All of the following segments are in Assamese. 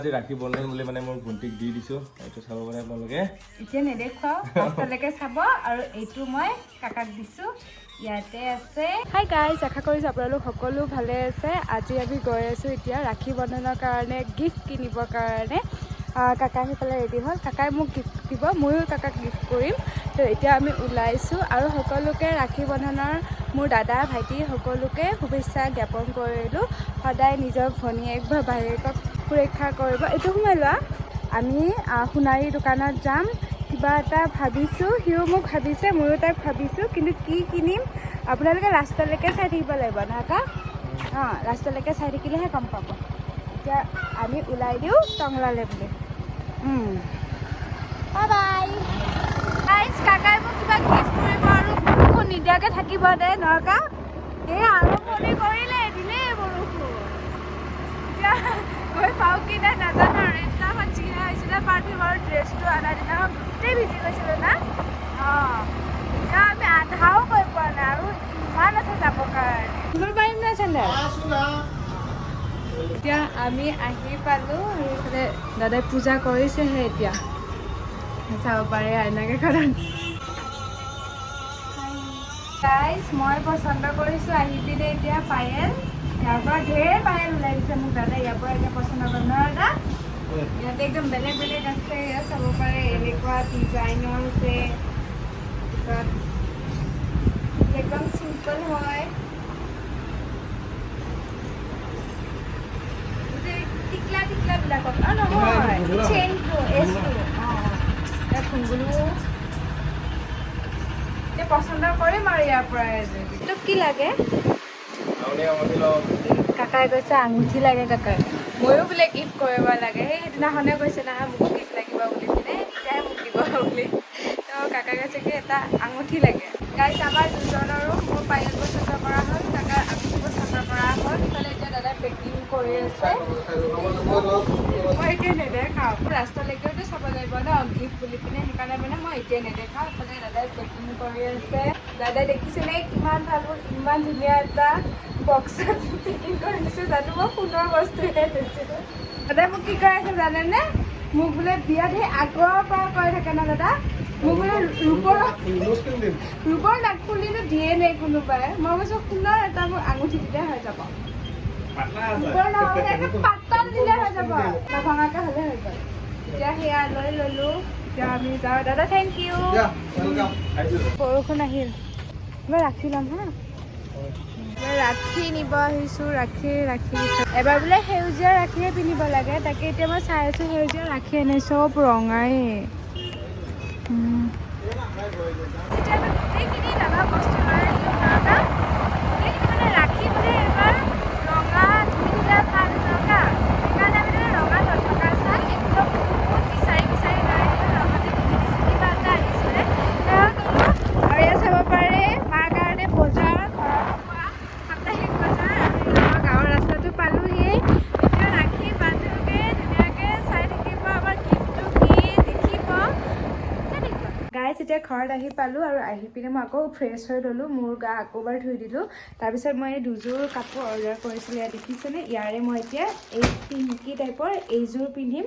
আজি ৰাখি বন্ধন বুলি মানে মোৰ ভণ্টিক দি দিছো এইটো চাব পাৰে আপোনালোকে এতিয়া নেদেখাও লাষ্টলৈকে চাব আৰু এইটো মই কাকাক দিছো ইয়াতে আছে হাই গাইজ আশা কৰিছোঁ আপোনালোক সকলো ভালে আছে আজি আমি গৈ আছোঁ এতিয়া ৰাখি বন্ধনৰ কাৰণে গিফ্ট কিনিবৰ কাৰণে কাকা সেইফালে ৰেডি হ'ল কাকাই মোক গিফ্ট দিব ময়ো কাকাক গিফ্ট কৰিম তো এতিয়া আমি ওলাইছোঁ আৰু সকলোকে ৰাখি বন্ধনৰ মোৰ দাদা ভাইটি সকলোকে শুভেচ্ছা জ্ঞাপন কৰিলোঁ সদায় নিজৰ ভনীয়েক বা ভায়েকক সুৰক্ষা কৰিব এইটো সোমাই লোৱা আমি সোণাৰী দোকানত যাম কিবা এটা ভাবিছোঁ সিও মোক ভাবিছে ময়ো তাক ভাবিছোঁ কিন্তু কি কিনিম আপোনালোকে লাষ্টলৈকে চাই থাকিব লাগিব নাকা অঁ লাষ্টলৈকে চাই থাকিলেহে গম পাব এতিয়া আমি ওলাই দিওঁ টংলালৈ বুলি বাই বাই গাইজ কাকাই মোক কিবা গিফ্ট কৰিব আৰু বৰষুণ নিদিয়াকৈ থাকিব দে নকা এই আৰম্ভণি কৰিলে দিলেই বৰষুণ এতিয়া গৈ পাওঁ কি নাই নাজানো আৰু সেইদিনাখন যিহে হৈছিলে পাৰ্থিৱৰ ড্ৰেছটো অনাৰ দিনাখন গোটেই ভিজি গৈছিলে না অঁ এতিয়া আমি আধাও গৈ পোৱা নাই আৰু ইমান আছে যাবৰ কাৰণে দিব পাৰিম নাই চেণ্ডেল এতিয়া আমি আহি পালোঁ আৰু এইফালে দাদাই পূজা কৰিছেহে এতিয়া চাব পাৰে আইনাকেইখনত গাইজ মই পচন্দ কৰিছোঁ আহি পিনে এতিয়া পায়েল ইয়াৰ পৰা ঢেৰ পায়েল ওলাই দিছে মোক দাদা ইয়াৰ পৰা এতিয়া পচন্দ কৰিম ন দাদা ইয়াতে একদম বেলেগ বেলেগ আছে ইয়াত চাব পাৰে এনেকুৱা ডিজাইনৰ আছে তাৰপিছত একদম চিম্পল হয় টিকলা টিকলাবিলাকত অঁ নহয় চেইনটো এজটো অঁ ইয়াত ঘুংগুৰু এতিয়া পচন্দ কৰিম আৰু ইয়াৰ পৰাই তোক কি লাগে কাকাই কৈছে আঙুঠি লাগে কাকাই ময়ো বোলে গিফ্ট কৰিব লাগে সেই সেইদিনাখনে কৈছে নহয় মোকো গিফ্ট লাগিব বুলি পিনে তেতিয়াহে মোক দিব বুলি তো কাকাই কৈছে কি এটা আঙুঠি লাগে গাইজ আমাৰ দুজনৰো মোৰ পায়েল পচন্দ কৰা হ'ল কাকাৰ আঙুঠি পচন্দ কৰা হ'ল ইফালে এতিয়া দাদাই পেকিং কৰি আছে মই এতিয়া নেদেখাওঁ ৰাস্তালৈকেওতো চাব লাগিব ন গিফ্ট বুলি পিনে সেইকাৰণে মানে মই এতিয়া নেদেখাওঁ ইফালে দাদাই পেকিং কৰি আছে দাদাই দেখিছেনে কিমান ভাল হ'ল ইমান ধুনীয়া এটা বক্সত পেকিং কৰি দিছে জানো মই সোণৰ বস্তুহে লৈছিলোঁ দাদাই মোক কি কৈ আছে জানেনে মোক বোলে বিয়াত সেই আগৰ পৰা কৈ থাকে ন দাদা মোক বোলে ৰূপৰ নাকফুলিটো দিয়ে নাই কোনোবাই মই কৈছোঁ সোণৰ এটা মোক আঙুঠি দিলে হৈ যাব ৰূপৰ নহ'লে পাতল দিলে হৈ যাব নভঙাকৈ হ'লে হৈ গ'ল এতিয়া সেয়া লৈ ল'লোঁ এতিয়া আমি যাওঁ দাদা থেংক ইউ বৰষুণ আহিল মই ৰাখি ল'ম হা ৰাখি নিব আহিছোঁ ৰাখি এবাৰ বোলে সেউজীয়া ৰাখিয়ে পিন্ধিব লাগে তাকে এতিয়া মই চাই আছোঁ সেউজীয়া ৰাখি আনে চব ৰঙাই যেতিয়া আমি গোটেইখিনি দাদা বস্তু লৈ আহিলোঁ দাদা গোটেইখিনি মানে ৰাখি বোলে এবাৰ ৰঙা পিন্ধিলে ভাল নকা সেইকাৰণে আমি ৰঙা নথকা চাই একদম বহুত বিচাৰি লৈ আহিলোঁ লগতে কিবা এটা আহিছিলে আৰু ইয়াত চাব পাৰে মাৰ কাৰণে বজাৰ সাপ্তাহিক বজাৰ আৰু গাঁৱৰ ৰাস্তাটো পালোঁহি এতিয়া ৰাখি বান্ধোগে ধুনীয়াকৈ চাই থাকিব আমাৰ গিফ্টটো কি দেখিব গাইজ এতিয়া ঘৰত আহি পালোঁ আৰু আহি পিনে মই আকৌ ফ্ৰেছ হৈ ল'লোঁ মোৰ গা আকৌ এবাৰ ধুই দিলোঁ তাৰপিছত মই এই দুযোৰ কাপোৰ অৰ্ডাৰ কৰিছিলোঁ ইয়াত দেখিছেনে ইয়াৰে মই এতিয়া এই পিংকি টাইপৰ এইযোৰ পিন্ধিম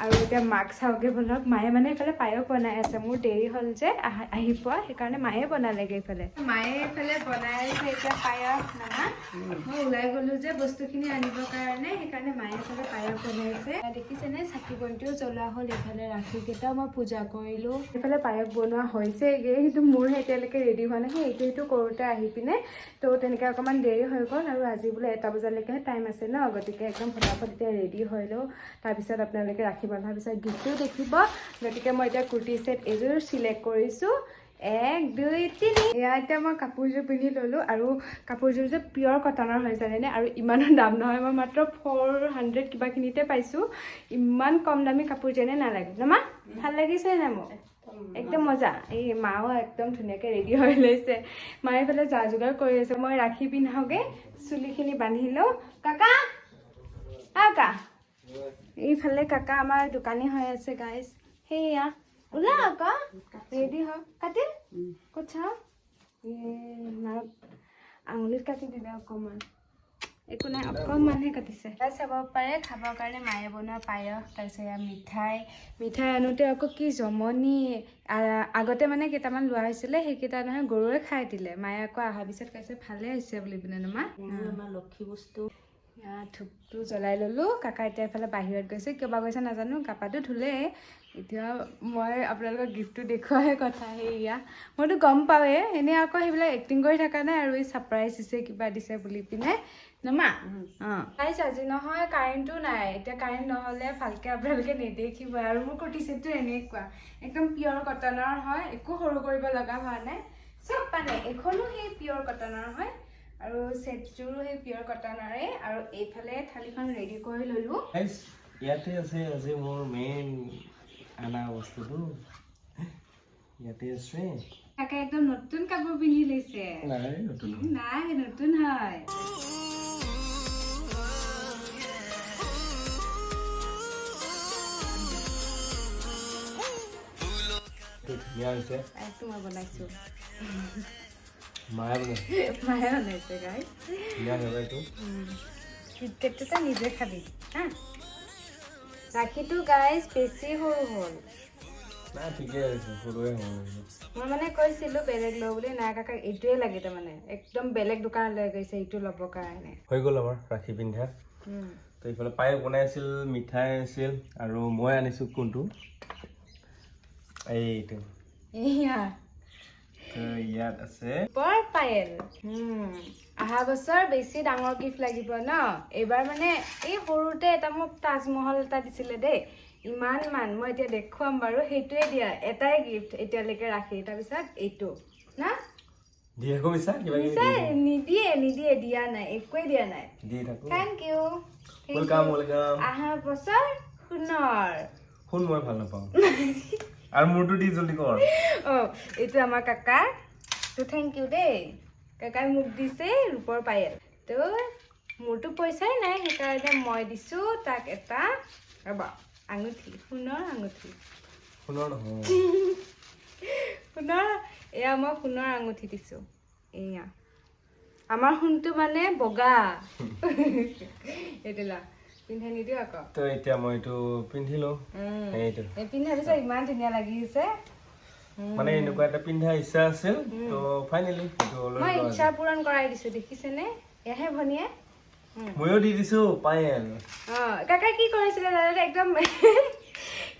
আৰু এতিয়া মাক চাওঁগৈ বলক মায়ে মানে এইফালে পায়স বনাই আছে মোৰ দেৰি হ'ল যে আহি পোৱা সেইকাৰণে মায়ে বনালেগৈ এইফালে মায়ে এইফালে বনাই আছে এতিয়া পায়স নানা মই ওলাই গ'লোঁ যে বস্তুখিনি আনিবৰ কাৰণে সেইকাৰণে মায়ে এইফালে পায়স বনাইছে দেখিছেনে চাকি বন্তিও জ্বলোৱা হ'ল এইফালে ৰাখিকেইটাও মই পূজা কৰিলোঁ এইফালে পায়স বনোৱা হৈছেগৈ কিন্তু মোৰহে এতিয়ালৈকে ৰেডি হোৱা নাই সেই এইটো কৰোঁতে আহি পিনে তো তেনেকৈ অকণমান দেৰি হৈ গ'ল আৰু আজি বোলে 1টা বজালৈকেহে টাইম আছে ন গতিকে একদম ফটাফট এতিয়া ৰেডি হৈ লওঁ তাৰপিছত আপোনালোকে ৰাখি বন্ধাৰ পিছত গিফ্টটো দেখিব গতিকে মই এতিয়া কুৰ্তি ছেট এযোৰ চিলেক্ট কৰিছোঁ 1 2 3 এয়া এতিয়া মই কাপোৰযোৰ পিন্ধি ল'লোঁ আৰু কাপোৰযোৰ যে পিয়ৰ কটনৰ হৈ জানেনে আৰু ইমানো দাম নহয় মই মাত্ৰ 400 কিবাখিনিতে পাইছোঁ ইমান কম দামী কাপোৰ যেনে নালাগে ন মা ভাল লাগিছে নাই মোক একদম মজা এই মাও একদম ধুনীয়াকৈ ৰেডি হৈ লৈছে মায়ে এইফালে যা যোগাৰ কৰি আছে মই ৰাখি পিন্ধাওঁগৈ চুলিখিনি বান্ধি লওঁ কাকা কাকা এইফালে কাকা আমাৰ দোকানী হৈ আছে গাইজ সেয়া ওলা আকৌ ৰেডি হ কাটিল ক'ত চাওঁ আঙুলিত কাটি দিলে অকণমান একো নাই অকণমানহে কাটিছে চাব পাৰে খাবৰ কাৰণে মায়ে বনোৱা পায়স তাৰপিছত এয়া মিঠাই আনোতে আকৌ কি জমনি আগতে মানে কেইটামান লোৱা হৈছিলে সেইকেইটা নহয় গৰুৱে খাই দিলে মায়ে আকৌ অহাৰ পিছত কৈছে ভালে হৈছে বুলি পিনে মা আমাৰ লক্ষী বস্তু ধূপটো জ্বলাই ল'লোঁ কাকা এতিয়া এইফালে বাহিৰত গৈছে কিয় বা গৈছে নাজানো কাপাটো ধুলে এতিয়া মই আপোনালোকক গিফ্টটো দেখুৱাহে কথা সেয়া মইতো গম পাওঁৱে এনেই আকৌ সেইবিলাক এক্টিং কৰি থকা নাই আৰু এই ছাৰপ্ৰাইজ দিছে কিবা দিছে বুলি পিনে নমা গাইছ আজি নহয় কাৰেণ্টটো নাই এতিয়া কাৰেণ্ট নহ'লে ভালকৈ আপোনালোকে নেদেখিব আৰু মোৰ কুৰ্তি ছেটটো এনেকুৱা একদম পিয়ৰ কটনৰ হয় একো সৰু কৰিব লগা হোৱা নাই চব মানে এইখনো সেই পিয়ৰ কটনৰ হয় আৰু ছেটযোৰো সেই পিয়ৰ কটনৰে আৰু এইফালে থালিখন ৰেডি কৰি ল'লোঁ গাইছ ইয়াতে আছে আজি মোৰ মেইন আনা বস্তুটো ইয়াতে আছে কাকা একদম নতুন কাপোৰ পিন্ধি লৈছে নাই নতুন নাই নতুন হয় ধুনীয়া হৈছে এইটো মই বনাইছোঁ মায়ে বনাইছে মায়ে বনাইছে গাই ধুনীয়া হ'ব এইটো কিটকেটটো তই নিজে খাবি হা ৰাখিটো গাইজ বেছি সৰু হ'ল নাই ঠিকে আছে সৰুৱে হ'ব মই মানে কৈছিলোঁ বেলেগ লওঁ বুলি নাই কাকাক এইটোৱে লাগে তাৰমানে একদম বেলেগ দোকানত লৈ গৈছে এইটো ল'বৰ কাৰণে হৈ গ'ল আমাৰ ৰাখি পিন্ধা তো এইফালে পায়স বনাইছিল মিঠাই আছিল আৰু মই আনিছোঁ কোনটো এইটো এয়া তো ইয়াত আছে বৰ পায়েল অহা বছৰ বেছি ডাঙৰ গিফ্ট লাগিব ন এইবাৰ মানে এই সৰুতে এটা মোক তাজমহল এটা দিছিলে দেই ইমান মই এতিয়া দেখুৱাম বাৰু সেইটোৱে দিয়া এটাই গিফ্ট এতিয়ালৈকে ৰাখি তাৰপিছত এইটো না দিয়ে কমিছা কিবা কিবি নিদিয়ে দিয়া নাই একোৱে দিয়া নাই দি থাকো থেংক ইউ ওয়েলকাম অহা বছৰ সোণৰ শুন মই ভাল নাপাওঁ আৰু মোৰটো দি জলদি কৰ এইটো আমাৰ কাকা তো থেংক ইউ দেই কাকাই মোক দিছে ৰূপৰ পায়েল তো মোৰতো পইচাই নাই সেইকাৰণে মই দিছোঁ তাক এটা ৰ'বা আঙুঠি সোণৰ আঙুঠি শুনৰ নহয় সোণৰ এয়া মই সোণৰ আঙুঠি দিছোঁ এয়া আমাৰ সোণটো মানে বগা এইটো লা পিন্ধাই নিদিওঁ আকৌ তো এতিয়া মই এইটো পিন্ধিলোঁ এইটো এই পিন্ধাৰ পিছত ইমান ধুনীয়া লাগিছে মানে এনেকুৱা এটা পিন্ধা ইচ্ছা আছিল তো ফাইনেলি এইটো মই ইচ্ছা পূৰণ কৰাই দিছোঁ দেখিছেনে এয়াহে ভনীয়ে ময়ো দি দিছোঁ পায়েল কাকাই কি কৰিছিলে জানে একদম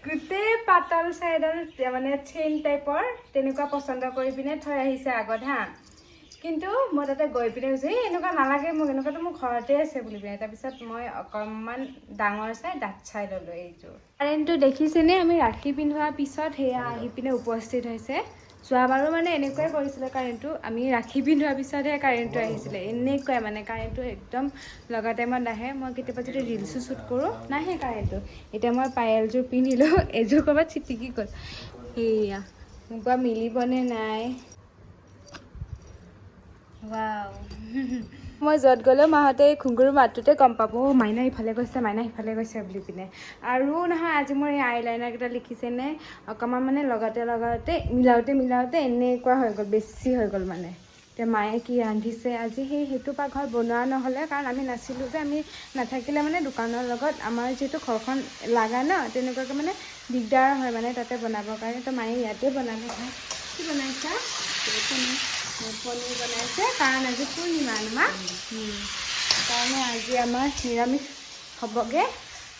গোটেই পাতল চাইডৰ মানে চেইন টাইপৰ তেনেকুৱা পচন্দ কৰি পিনে থৈ আহিছে আগত হা কিন্তু মই তাতে গৈ পিনে কৈছোঁ এই এনেকুৱা নালাগে মোক এনেকুৱাতো মোৰ ঘৰতে আছে বুলি পিনে তাৰপিছত মই অকণমান ডাঙৰ চাই ডাঠ চাই ল'লোঁ এইযোৰ কাৰেণ্টটো দেখিছেনে আমি ৰাখি পিন্ধোৱাৰ পিছত সেয়া আহি পিনে উপস্থিত হৈছে যোৱাবাৰো মানে এনেকুৱাই কৰিছিলে কাৰেণ্টটো আমি ৰাখি পিন্ধোৱাৰ পিছতহে কাৰেণ্টটো আহিছিলে এনেকুৱাই মানে কাৰেণ্টটো একদম লগা টাইমত নাহে মই কেতিয়াবা যদি ৰিলছো শ্বুট কৰোঁ নাহে কাৰেণ্টটো এতিয়া মই পায়েলযোৰ পিন্ধিলোঁ এযোৰ ক'ৰবাত চিটিকি গ'ল সেয়া মোৰ পৰা মিলিবনে নাই মই য'ত গ'লেও মাহঁতে এই ঘুংগুৰু মাতটোতে গম পাব মাইনা ইফালে গৈছে বুলি পিনে আৰু নহয় আজি মোৰ এই আইলাইনাৰকেইটা লিখিছেনে অকণমান মানে লগাওঁতে মিলাওঁতে এনেকুৱা হৈ গ'ল বেছি হৈ গ'ল মানে এতিয়া মায়ে কি ৰান্ধিছে আজি সেইটো পাকঘৰ বনোৱা নহ'লে কাৰণ আমি নাছিলোঁ যে আমি নাথাকিলে মানে দোকানৰ লগত আমাৰ যিহেতু ঘৰখন লাগা ন তেনেকুৱাকৈ মানে দিগদাৰ হয় মানে তাতে বনাবৰ কাৰণে তো মায়ে ইয়াতে বনালে হয় কি বনাইছা পনীৰ বনাইছে কাৰণ আজি পূৰ্ণিমা মা সেইকাৰণে আজি আমাৰ নিৰামিষ হ'বগৈ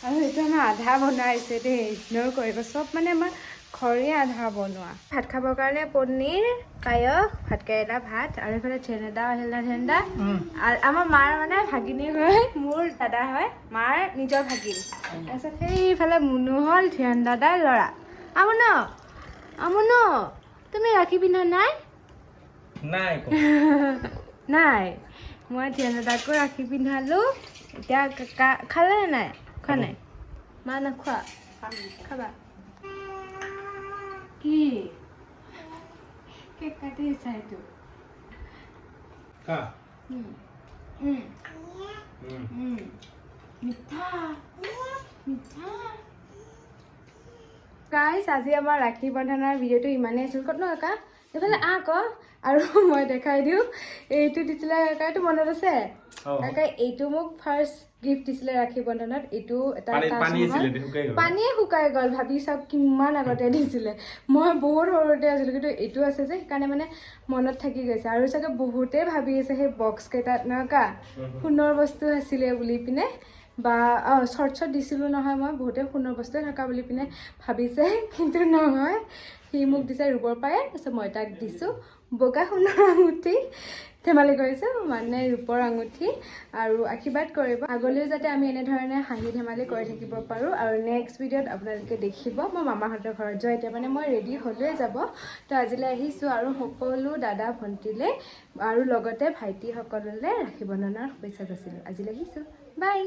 আৰু সেইটো আমাৰ আধা বনাইছে দেই ইগন'ৰ কৰিব চব মানে আমাৰ ঘৰে আধা বনোৱা ভাত খাবৰ কাৰণে পনীৰ পায়স ভাতকেৰেলা ভাত আৰু এইফালে ঠেণ্ডা আৰু আমাৰ মাৰ মানে ভাগিনী হয় মোৰ দাদা হয় মাৰ নিজৰ ভাগিন তাৰপিছত সেইফালে মুনু হ'ল ধ্যান দাদাৰ ল'ৰা আমুন তুমি ৰাখি পিন্ধা নাই নাই মই ধ্যান দাদাকো ৰাখি পিন্ধালোঁ এতিয়া কাকা খালে নাই খোৱা নাই মা নাখোৱা খাবা কি কেক কাটি আছা এইটো মিঠা গাইছ আজি আমাৰ ৰাখি বন্ধনৰ ভিডিঅ'টো ইমানেই আছিল ক'ত ন কাকা এইফালে আকৌ আৰু মই দেখাই দিওঁ এইটো দিছিলে কাকাটো মনত আছে তাকে এইটো মোক ফাৰ্ষ্ট গিফ্ট দিছিলে ৰাখী বন্ধনত এইটো এটা পানীয়ে শুকাই গ'ল ভাবি চাওক কিমান আগতে দিছিলে মই বহুত সৰুতে আছিলোঁ কিন্তু এইটো আছে যে সেইকাৰণে মানে মনত থাকি গৈছে আৰু চাগে বহুতেই ভাবি আছে সেই বক্স কেইটাত নকা সোণৰ বস্তু আছিলে বুলি পিনে বা শৰ্টছত দিছিলোঁ নহয় মই বহুতে সোণৰ বস্তুৱে থকা বুলি পিনে ভাবিছে কিন্তু নহয় সি মোক দিছে ৰূপৰ পায়ে তাৰপিছত মই তাক দিছোঁ বগা সোণৰ আঙুঠি ধেমালি কৰিছোঁ মানে ৰূপৰ আঙুঠি আৰু আশীৰ্বাদ কৰিব আগলৈও যাতে আমি এনেধৰণে হাঁহি ধেমালি কৰি থাকিব পাৰোঁ আৰু নেক্সট ভিডিঅ'ত আপোনালোকে দেখিব মই মামাহঁতৰ ঘৰত যোৱা এতিয়া মানে মই ৰেডি হ'লোৱে যাব তো আজিলৈ আহিছোঁ আৰু সকলো দাদা ভণ্টিলৈ আৰু লগতে ভাইটিসকললৈ ৰাখী বন্ধনৰ শুভেচ্ছা যাচিলোঁ আজিলৈ আহিছোঁ বাই